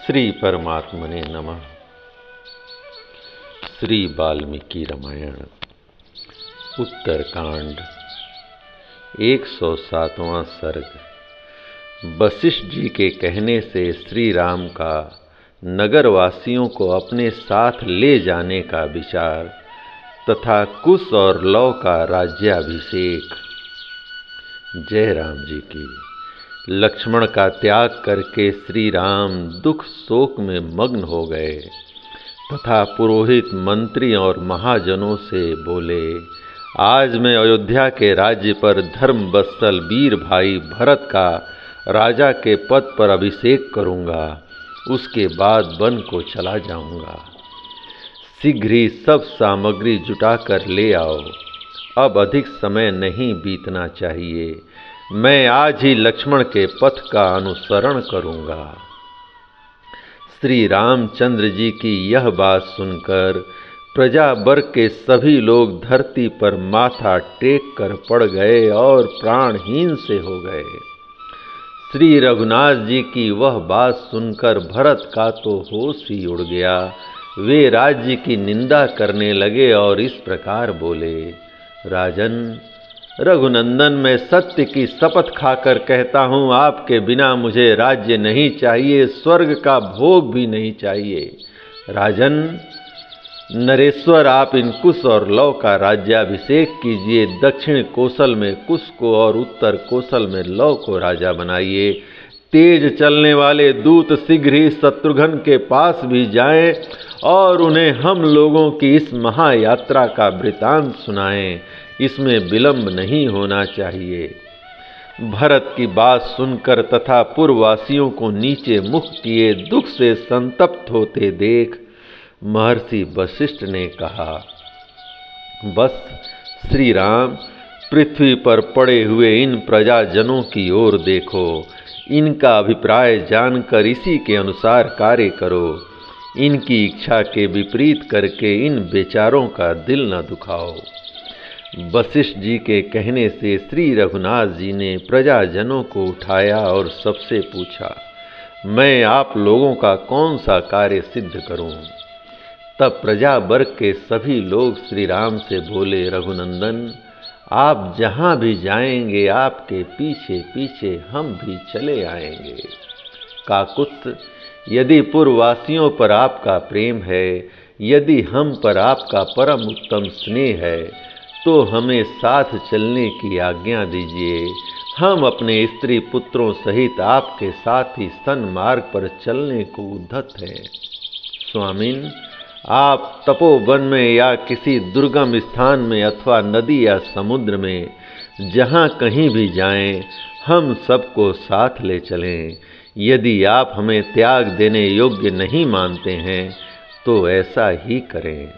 श्री परमात्मने नमः। श्री वाल्मीकि रामायण उत्तरकांड 107वां सर्ग। वशिष्ठ जी के कहने से श्री राम का नगरवासियों को अपने साथ ले जाने का विचार तथा कुश और लव का राज्याभिषेक। जय राम जी की। लक्ष्मण का त्याग करके श्री राम दुख शोक में मग्न हो गए तथा पुरोहित मंत्री और महाजनों से बोले, आज मैं अयोध्या के राज्य पर धर्म वत्सल वीर भाई भरत का राजा के पद पर अभिषेक करूंगा। उसके बाद वन को चला जाऊंगा। शीघ्र ही सब सामग्री जुटाकर ले आओ। अब अधिक समय नहीं बीतना चाहिए। मैं आज ही लक्ष्मण के पथ का अनुसरण करूंगा। श्री रामचंद्र जी की यह बात सुनकर प्रजा वर्ग के सभी लोग धरती पर माथा टेक कर पड़ गए और प्राणहीन से हो गए। श्री रघुनाथ जी की वह बात सुनकर भरत का तो होश ही उड़ गया। वे राज्य की निंदा करने लगे और इस प्रकार बोले, राजन रघुनंदन, मैं सत्य की शपथ खाकर कहता हूँ, आपके बिना मुझे राज्य नहीं चाहिए, स्वर्ग का भोग भी नहीं चाहिए। राजन नरेश्वर, आप इन कुश और लव का राज्याभिषेक कीजिए। दक्षिण कौशल में कुश को और उत्तर कौशल में लव को राजा बनाइए। तेज चलने वाले दूत शीघ्र ही शत्रुघ्न के पास भी जाएं और उन्हें हम लोगों की इस महायात्रा का वृतांत सुनाएं। इसमें विलंब नहीं होना चाहिए। भरत की बात सुनकर तथा पूर्ववासियों को नीचे मुख किए दुख से संतप्त होते देख महर्षि वशिष्ठ ने कहा, बस श्री राम, पृथ्वी पर पड़े हुए इन प्रजाजनों की ओर देखो। इनका अभिप्राय जानकर इसी के अनुसार कार्य करो। इनकी इच्छा के विपरीत करके इन बेचारों का दिल न दुखाओ। वशिष्ठ जी के कहने से श्री रघुनाथ जी ने प्रजाजनों को उठाया और सबसे पूछा, मैं आप लोगों का कौन सा कार्य सिद्ध करूं? तब प्रजा वर्ग के सभी लोग श्री राम से बोले, रघुनंदन, आप जहां भी जाएंगे आपके पीछे पीछे हम भी चले आएंगे। काकुत्स, यदि पूर्ववासियों पर आपका प्रेम है, यदि हम पर आपका परम उत्तम स्नेह है, तो हमें साथ चलने की आज्ञा दीजिए। हम अपने स्त्री पुत्रों सहित आपके साथ ही सन्मार्ग पर चलने को उद्धत हैं। स्वामिन, आप तपोवन में या किसी दुर्गम स्थान में अथवा नदी या समुद्र में जहाँ कहीं भी जाएं, हम सबको साथ ले चलें। यदि आप हमें त्याग देने योग्य नहीं मानते हैं तो ऐसा ही करें।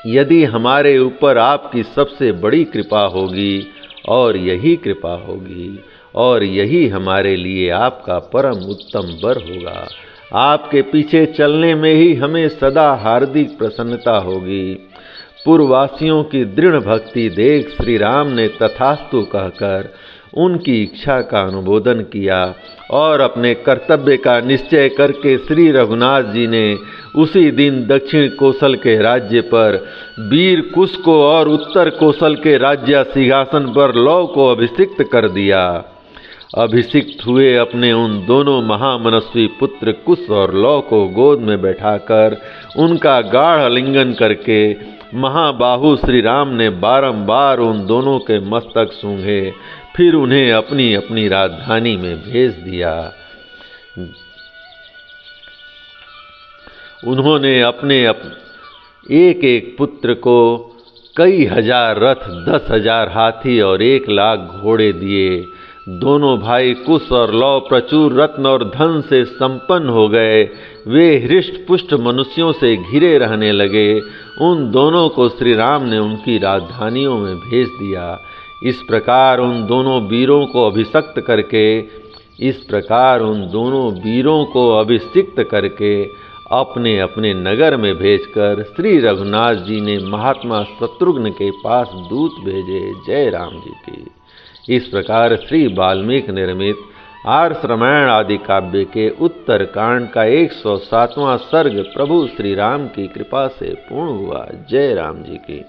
यदि हमारे ऊपर आपकी सबसे बड़ी कृपा होगी और यही कृपा होगी और यही हमारे लिए आपका परम उत्तम वर होगा। आपके पीछे चलने में ही हमें सदा हार्दिक प्रसन्नता होगी। पूर्ववासियों की दृढ़ भक्ति देख श्री राम ने तथास्तु कहकर उनकी इच्छा का अनुमोदन किया और अपने कर्तव्य का निश्चय करके श्री रघुनाथ जी ने उसी दिन दक्षिण कौशल के राज्य पर वीर कुश को और उत्तर कौशल के राज्य सिंहासन पर लव को अभिषिक्त कर दिया। अभिषिक्त हुए अपने उन दोनों महामनस्वी पुत्र कुश और लव को गोद में बैठाकर उनका गाढ़ आलिंगन करके महाबाहु श्री राम ने बारंबार उन दोनों के मस्तक सूंघे, फिर उन्हें अपनी अपनी राजधानी में भेज दिया। उन्होंने अपने एक एक पुत्र को कई हजार रथ, 10,000 हाथी और 1,00,000 घोड़े दिए। दोनों भाई कुश और लव प्रचुर रत्न और धन से संपन्न हो गए। वे हृष्ट पुष्ट मनुष्यों से घिरे रहने लगे। उन दोनों को श्री राम ने उनकी राजधानियों में भेज दिया। इस प्रकार उन दोनों वीरों को अभिषिक्त करके अपने अपने नगर में भेजकर श्री रघुनाथ जी ने महात्मा शत्रुघ्न के पास दूत भेजे। जय राम जी की। इस प्रकार श्री वाल्मीकि निर्मित आर्ष रामायण आदि काव्य के उत्तर कांड का 107वां सर्ग प्रभु श्री राम की कृपा से पूर्ण हुआ। जय राम जी की।